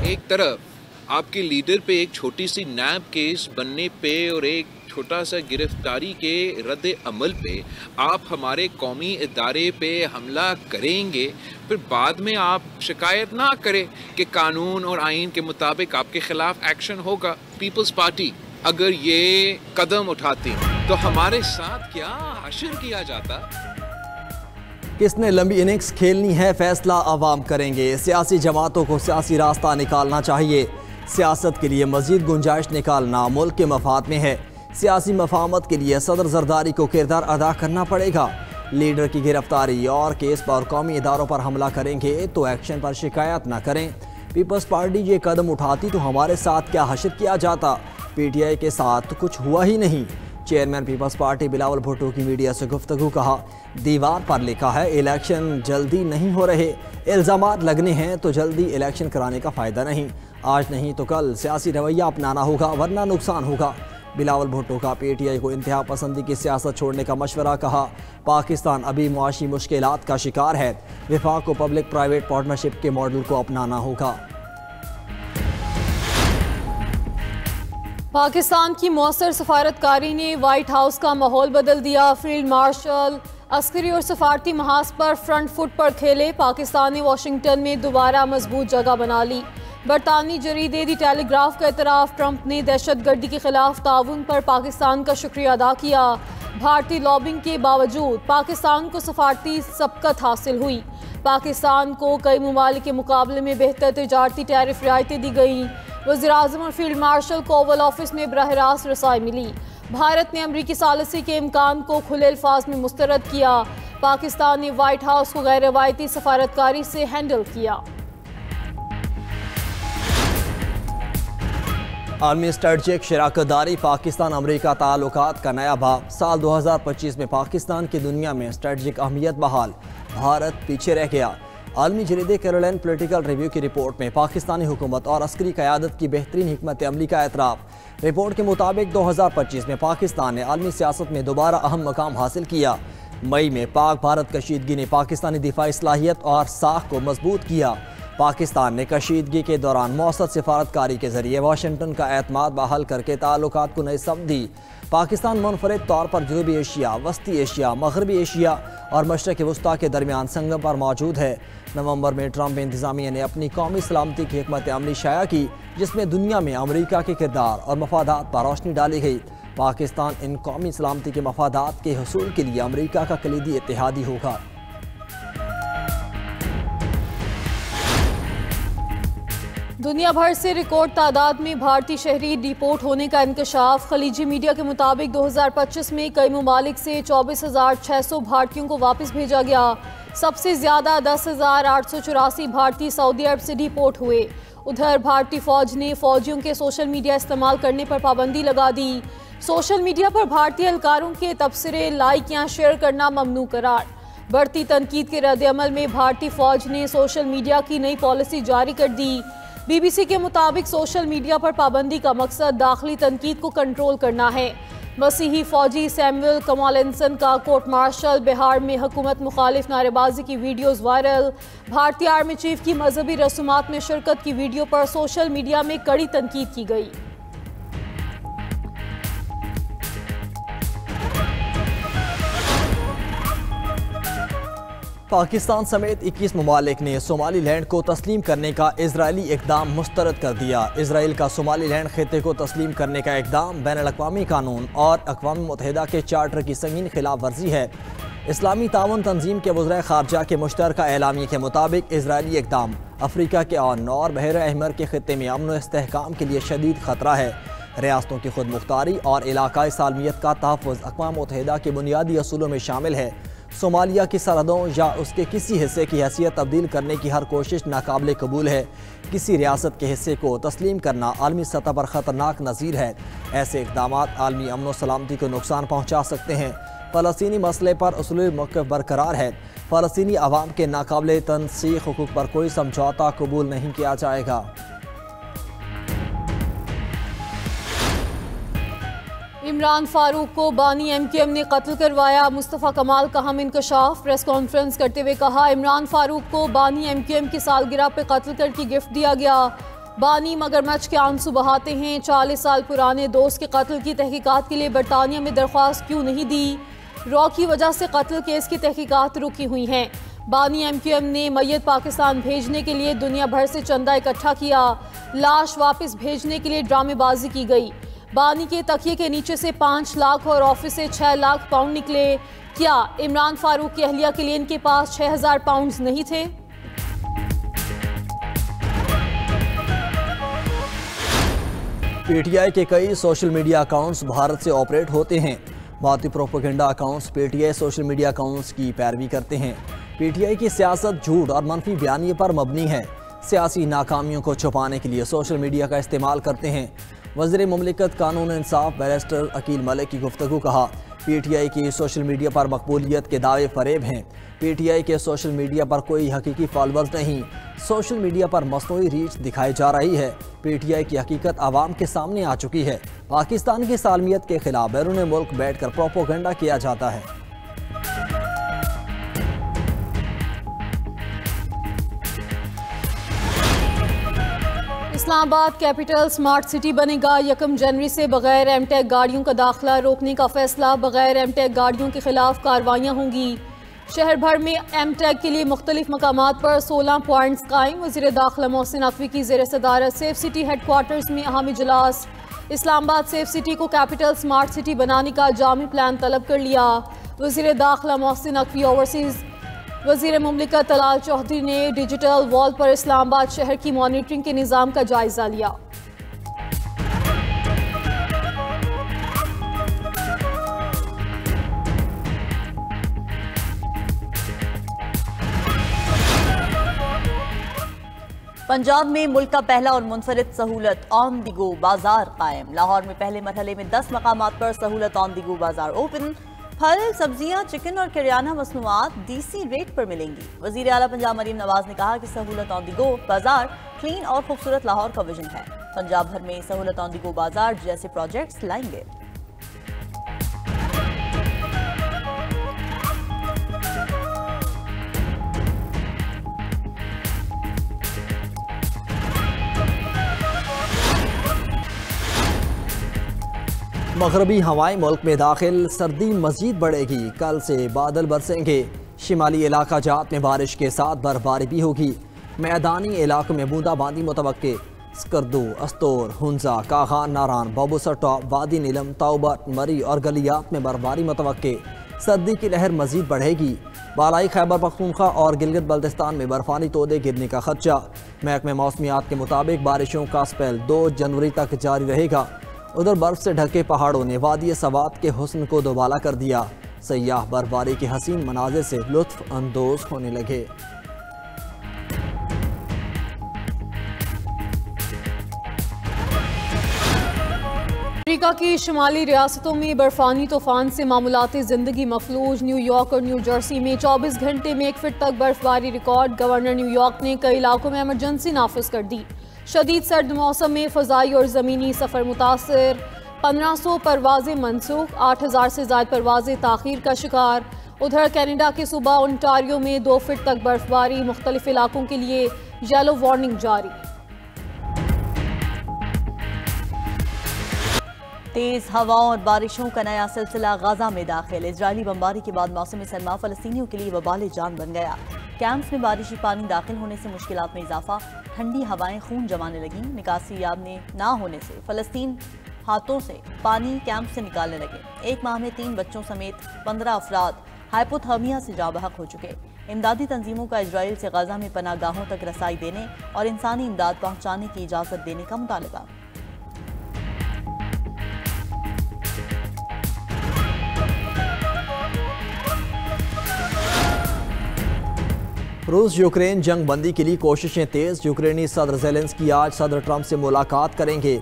एक तरफ आपके लीडर पे एक छोटी सी नैब केस बनने पे और एक छोटा सा गिरफ्तारी के रद्द अमल पे आप हमारे कौमी इदारे पे हमला करेंगे, फिर बाद में आप शिकायत ना करें कि कानून और आइन के मुताबिक आपके खिलाफ एक्शन होगा। पीपल्स पार्टी अगर ये कदम उठाती तो हमारे साथ क्या हशर किया जाता। किसने लंबी इनिंग्स खेलनी है फैसला अवाम करेंगे। सियासी जमातों को सियासी रास्ता निकालना चाहिए। सियासत के लिए मजीद गुंजाइश निकालना मुल्क के मफाद में है। सियासी मफामत के लिए सदर जरदारी को किरदार अदा करना पड़ेगा। लीडर की गिरफ्तारी और केस पर कौमी इदारों पर हमला करेंगे तो एक्शन पर शिकायत न करें। पीपल्स पार्टी ये कदम उठाती तो हमारे साथ क्या हशर किया जाता। PTI के साथ कुछ हुआ ही नहीं। Chairman People's party Bilawal Bhutto की मीडिया से गुफ्तगू। कहा, दीवार पर लिखा है इलेक्शन जल्दी नहीं हो रहे, इल्ज़ामात लगने हैं तो जल्दी इलेक्शन कराने का फ़ायदा नहीं। आज नहीं तो कल सियासी रवैया अपनाना होगा वरना नुकसान होगा। बिलावल भुट्टो का PTI को इंतहा पसंदी की सियासत छोड़ने का मशवरा। कहा, पाकिस्तान अभी मुआशी मुश्किलात का शिकार है। विफाक को पब्लिक प्राइवेट पार्टनरशिप के मॉडल को अपनाना होगा। पाकिस्तान की मौसर सफारतकारी ने वाइट हाउस का माहौल बदल दिया। फील्ड मार्शल अस्करी और सफारती महाज पर फ्रंट फुट पर खेले। पाकिस्तान ने वाशिंगटन में दोबारा मजबूत जगह बना ली। बरतानवी जरीदे दी टेलीग्राफ का एतराफ़, ट्रंप ने दहशतगर्दी के खिलाफ ताउन पर पाकिस्तान का शुक्रिया अदा किया। भारतीय लॉबिंग के बावजूद पाकिस्तान को सफारती सबकत हासिल हुई। पाकिस्तान को कई ममालिक के मुकाबले में बेहतर तिजारती टैरिफ रियायतें दी गई। वज़ीर-ए-आज़म और फील्ड मार्शल को ओवल ऑफिस में बराह रास्त रसाई मिली। भारत ने अमरीकी सालिसी के इम्कान को खुले अल्फाज में मुस्तरद किया। पाकिस्तान ने वाइट हाउस को गैर रवायती सफारतकारी से हैंडल किया। आलमी स्ट्रेटजिक शराकतदारी पाकिस्तान अमरीका ताल्लुकात का नया बाब। साल 2025 में पाकिस्तान की दुनिया में स्ट्रेटजिक अहमियत बहाल, भारत पीछे रह गया। आलमी जरीदे कैरोलिन पॉलिटिकल रिव्यू की रिपोर्ट में पाकिस्तानी हुकूमत और अस्करी क़यादत की बेहतरीन हिकमत अमली का एतराफ़। रिपोर्ट के मुताबिक 2025 में पाकिस्तान ने आलमी सियासत में दोबारा अहम मकाम हासिल किया। मई में पाक भारत कशीदगी ने पाकिस्तानी दिफाई सलाहियत और साख को मजबूत किया। पाकिस्तान ने कशीदगी के दौरान मौसर सिफारतकारी के जरिए वाशिंगटन का एतमाद बहाल करके ताल्लुकात को नई समत दी। पाकिस्तान मुनफरिद तौर पर जनूबी एशिया, वस्ती एशिया, मगरबी एशिया और मशरक़ वस्ता के दरमियान संगम पर मौजूद है। नवंबर में ट्रंप इंतज़ामिया ने अपनी कौमी सलामती की हिकमत अमली शाया की, जिसमें दुनिया में अमरीका के किरदार और मफादात पर रोशनी डाली गई। पाकिस्तान इन कौमी सलामती के मफादात के हसूल के लिए अमरीका का कलीदी इत्तेहादी होगा। दुनिया भर से रिकॉर्ड तादाद में भारतीय शहरी डिपोर्ट होने का इंकशाफ। खलीजी मीडिया के मुताबिक 2025 में कई ममालिक से 24,600 भारतीयों को वापस भेजा गया। सबसे ज़्यादा 10,884 भारतीय सऊदी अरब से डिपोर्ट हुए। उधर भारतीय फ़ौज ने फ़ौजियों के सोशल मीडिया इस्तेमाल करने पर पाबंदी लगा दी। सोशल मीडिया पर भारतीय एहलकारों के तबसरे लाइक या शेयर करना ममनू करार। बढ़ती तनकीद के रद्द-ए-अमल में भारतीय फ़ौज ने सोशल मीडिया की नई पॉलिसी जारी कर दी। BBC के मुताबिक सोशल मीडिया पर पाबंदी का मकसद दाखिली तनकीद को कंट्रोल करना है। मसीही फौजी सैमुअल कमालिन्सन का कोर्ट मार्शल, बिहार में हुकूमत मुखालिफ नारेबाजी की वीडियोज़ वायरल। भारतीय आर्मी चीफ की मजहबी रसूमात में शिरकत की वीडियो पर सोशल मीडिया में कड़ी तनकीद की गई। पाकिस्तान समेत 21 ममालिक ने सोमालीलैंड को तस्लीम करने का इजरायली इकदाम मुस्तरद कर दिया। इसराइल का सोमालीलैंड खित्ते को तस्लीम करने का इकदाम बैनुल-अक़वामी कानून और अक़वाम मुत्तहिदा के चार्टर की संगीन खिलाफ वर्जी है। इस्लामी ताउन तंजीम के वज़ीर ख़ारजा के मुश्तरका एलामिया के मुताबिक इजरायली इकदाम अफ्रीका के और बहर अहमर के खित्ते में अमन व इस्तेहकाम के लिए शदीद ख़तरा है। रियासतों की खुद मुख्तारी और इलाकाई सालमियत का तहफ़्फ़ुज़ अक़वाम मुत्तहिदा के बुनियादी असूलों में शामिल है। सोमालिया की सरहदों या उसके किसी हिस्से की हैसियत तब्दील करने की हर कोशिश नाकाबिल कबूल है। किसी रियासत के हिस्से को तस्लीम करना आलमी सतह पर ख़तरनाक नज़ीर है। ऐसे इक़दाम आलमी अमन व सलामती को नुकसान पहुँचा सकते हैं। फ़लस्तीनी मसले पर उसूली मौक़िफ़ बरकरार है। फ़लस्तीनी अवाम के नाकाबिल तनसीख हुकूक़ पर कोई समझौता कबूल नहीं किया जाएगा। इमरान फारूक को बानी MQM ने कत्ल करवाया। मुस्तफ़ा कमाल का हम इंकशाफ। प्रेस कॉन्फ्रेंस करते हुए कहा, इमरान फारूक को बानी MQM की सालगिरह पर कत्ल करके गिफ्ट दिया गया। बानी मगरमच्छ के आंसू बहाते हैं। 40 साल पुराने दोस्त के कत्ल की तहकीकात के लिए बरतानिया में दरख्वास्त क्यों नहीं दी? रॉ की वजह से कत्ल केस की तहकीकात रुकी हुई हैं। बानी MQM ने मैयत पाकिस्तान भेजने के लिए दुनिया भर से चंदा इकट्ठा किया। लाश वापस भेजने के लिए ड्रामेबाजी की गई। बानी के तकिए के नीचे से 5 लाख और ऑफिस से 6 लाख पाउंड निकले। क्या इमरान फारूक की अहलिया के लिए इनके पास 6000 पाउंड नहीं थे? PTI के कई सोशल मीडिया अकाउंट्स भारत से ऑपरेट होते हैं। भारतीय propaganda accounts PTI social media accounts की पैरवी करते हैं। PTI की सियासत झूठ और मनफी बयानिए पर मबनी है। सियासी नाकामियों को छुपाने के लिए सोशल मीडिया का इस्तेमाल करते हैं। वज़ीर मुमलिकत कानून इंसाफ बैरिस्टर अकील मलिक की गुफ्तगू कहा, PTI की सोशल मीडिया पर मकबूलियत के दावे फरेब हैं। PTI के सोशल मीडिया पर कोई हकीकी फॉलोअर्स नहीं, सोशल मीडिया पर मसनूई रीच दिखाई जा रही है। PTI की हकीकत आवाम के सामने आ चुकी है। पाकिस्तान की सालमियत के खिलाफ बैरून मुल्क बैठकर प्रोपोगेंडा किया जाता है। इस्लामाबाद कैपिटल स्मार्ट सिटी बनेगा। 1 जनवरी से बगैर एमटेक गाड़ियों का दाखिला रोकने का फैसला। बगैर एमटेक गाड़ियों के खिलाफ कार्रवाइयाँ होंगी। शहर भर में एमटेक के लिए मुख्तलिफ मकामात पर 16 पॉइंट्स कायम। वज़ीर दाखिला मोहसिन नकवी की ज़ेर सदारत सेफ सिटी हेडक्वार्टर्स में अहम इजलास। इस्लामाबाद सेफ सिटी को कैपिटल स्मार्ट सिटी बनाने का जामी प्लान तलब कर लिया। वज़ीर दाखिला मोहसिन नकवी ओवरसीज़ वज़ीर मुमलिकत तलाल चौधरी ने डिजिटल वॉल पर इस्लामाबाद शहर की मॉनिटरिंग के निज़ाम का जायजा लिया। पंजाब में मुल्क का पहला और मुनफरिद सहूलत ऑन द गो बाजार कायम। लाहौर में पहले मरहले में 10 मकामात पर सहूलत ऑन द गो बाजार ओपन। फल, सब्जियां, चिकन और किराना मसनूआत DC रेट पर मिलेंगी। वजीर आला पंजाब मरीम नवाज ने कहा कि सहूलत ऑन द गो बाजार क्लीन और खूबसूरत लाहौर का विजन है। पंजाब भर में सहूलत ऑन द गो बाजार जैसे प्रोजेक्ट्स लाएंगे। मगरबी हवाएं मुल्क में दाखिल, सर्दी मजीद बढ़ेगी। कल से बादल बरसेंगे। शिमाली इलाका जात में बारिश के साथ बर्फबारी भी होगी। मैदानी इलाकों में बूंदाबांदी मुतवक्के। स्कर्दू, अस्तोर, हुंजा, कागान, नारान, बाबूसर टॉप, वादी नीलम, तौबत, मरी और गलियात में बर्फबारी मुतवक्के। सर्दी की लहर मजीद बढ़ेगी। बालाई खैबर पख्तूनख्वा और गिलगित बल्तिस्तान में बर्फानी तोदे गिरने का खदशा। महकमे मौसमियात के मुताबिक बारिशों का स्पेल 2 जनवरी तक जारी रहेगा। उधर बर्फ से ढके पहाड़ों ने वादी सवात के हुस्न को दोबाला कर दिया। सयाह बर्फबारी के हसीन मनाज़िर से लुत्फ अंदोज होने लगे। अमेरिका की शुमाली रियासतों में बर्फानी तूफान से मामूलाती जिंदगी मफलूज। न्यूयॉर्क और न्यू जर्सी में 24 घंटे में 1 फीट तक बर्फबारी रिकॉर्ड। गवर्नर न्यूयॉर्क ने कई इलाकों में इमरजेंसी नाफिज कर दी। शदीद सर्द मौसम में फ़ज़ाई और ज़मीनी सफ़र मुतासर। 1500 परवाज़ें मनसूख। 8000 से ज़ायद परवाज़ें ताख़ीर का शिकार। उधर कनाडा के सूबा ओंटारियो में 2 फीट तक बर्फबारी। मुख्तलिफ इलाकों के लिए येलो वार्निंग जारी। तेज हवाओं और बारिशों का नया सिलसिला गाजा में दाखिल। इजरायली बमबारी के बाद मौसम सरमा फ़लस्तीनियों के लिए वबाल जान बन गया। कैंप्स में बारिशी पानी दाखिल होने से मुश्किलात में इजाफा। ठंडी हवाएं खून जमाने लगी। निकासी याब ने ना होने से फ़लस्तीन हाथों से पानी कैंप से निकालने लगे। 1 माह में 3 बच्चों समेत 15 अफराद हाइपोथर्मिया से जाबहक हो चुके। इमदादी तंजीमों का इजराइल से गाजा में पनाहगाहों तक रसाई देने और इंसानी इमदाद पहुँचाने की इजाज़त देने का मुतालबा। रूस यूक्रेन जंग बंदी के लिए कोशिशें तेज। यूक्रेनी सदर ज़ेलेंस्की आज सदर ट्रंप से मुलाकात करेंगे।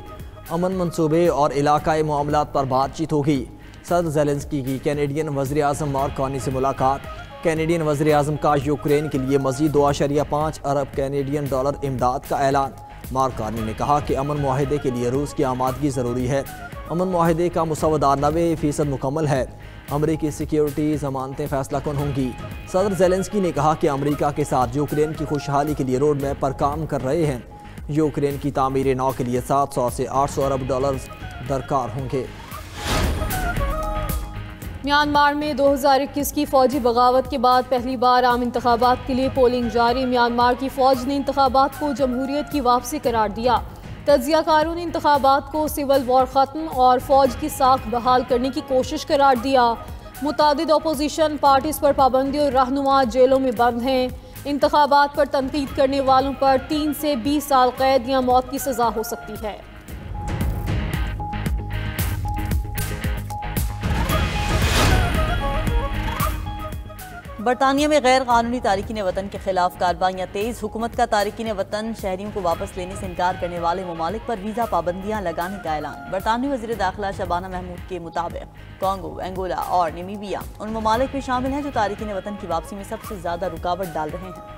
अमन मंसूबे और इलाकाई मामलात पर बातचीत होगी। सदर ज़ेलेंस्की की कैनेडियन वज़ीर आज़म मार्क कार्नी से मुलाकात। कैनेडियन वज़ीर आज़म का यूक्रेन के लिए मज़ीद 2.5 अरब कैनेडियन डॉलर इमदाद का ऐलान। मार्क कार्नी ने कहा कि अमन मुआहदे के लिए रूस की आमादगी ज़रूरी है। अमन मुआहदे का मुसवदा 90% मुकम्मल है। अमरीकी सिक्योरिटी ज़मानतें फैसला कौन होंगी। सदर ज़ेलेंस्की ने कहा कि अमरीका के साथ यूक्रेन की खुशहाली के लिए रोड मैप पर काम कर रहे हैं। यूक्रेन की तामीर नौ के लिए 700 से 800 अरब डॉलर दरकार होंगे। म्यांमार में 2021 की फौजी बगावत के बाद पहली बार आम इंतखाबात के लिए पोलिंग जारी। म्यांमार की फौज ने इंतखाबात को जमहूरियत की वापसी करार दिया। तज्जियाकारों ने इंतखाबात को सिविल वॉर ख़त्म और फौज की साख बहाल करने की कोशिश करार दिया। मुतादिद अपोजिशन पार्टीज पर पाबंदी और रहनुमा जेलों में बंद हैं। इंतखाबात पर तनकीद करने वालों पर 3 से 20 साल कैद या मौत की सजा हो सकती है। बरतानिया में गैर कानूनी तारिकीन वतन के खिलाफ कार्रवाइयाँ तेज। हुकूमत का तारिकीन वतन शहरियों को वापस लेने से इनकार करने वाले ममालिक पर वीज़ा पाबंदियाँ लगाने का ऐलान। बरतानवी वज़ीर दाखिला शबाना महमूद के मुताबिक कांगो, अंगोला और नामीबिया उन ममालिक में शामिल हैं जो तारिकीन वतन की वापसी में सबसे ज़्यादा रुकावट डाल रहे हैं।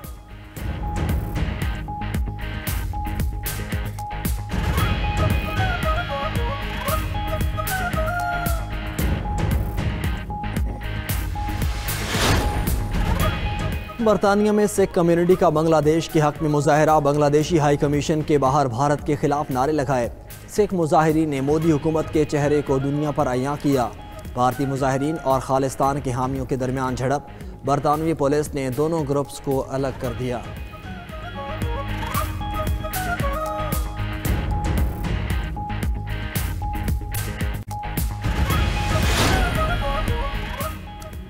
बरतानिया में सिख कम्युनिटी का बांग्लादेश के हक में मुजाहरा। बांग्लादेशी हाई कमीशन के बाहर भारत के खिलाफ नारे लगाए। सिख मुजाहिरीन ने मोदी हुकूमत के चेहरे को दुनिया पर अयां किया। भारतीय मुजाहिरीन और खालिस्तान के हामियों के दरमियान झड़प। बरतानवी पुलिस ने दोनों ग्रुप्स को अलग कर दिया।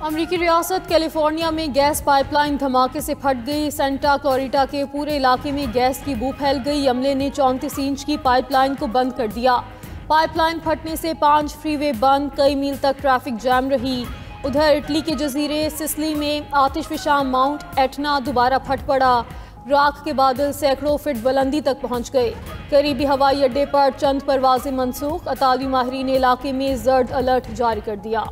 अमरीकी रियासत कैलिफोर्निया में गैस पाइपलाइन धमाके से फट गई। सेंटा क्लोरिटा के पूरे इलाके में गैस की बू फैल गई। अमले ने 34 इंच की पाइपलाइन को बंद कर दिया। पाइपलाइन फटने से 5 फ्रीवे बंद, कई मील तक ट्रैफिक जैम रही। उधर इटली के जजीरे सिसिली में आतिशफशां माउंट एटना दोबारा फट पड़ा। राख के बादल सैकड़ों फीट बुलंदी तक पहुंच गए। करीबी हवाई अड्डे पर चंद परवाजें मनसूख। अताली माहिरीन ने इलाके में जर्द अलर्ट जारी कर दिया।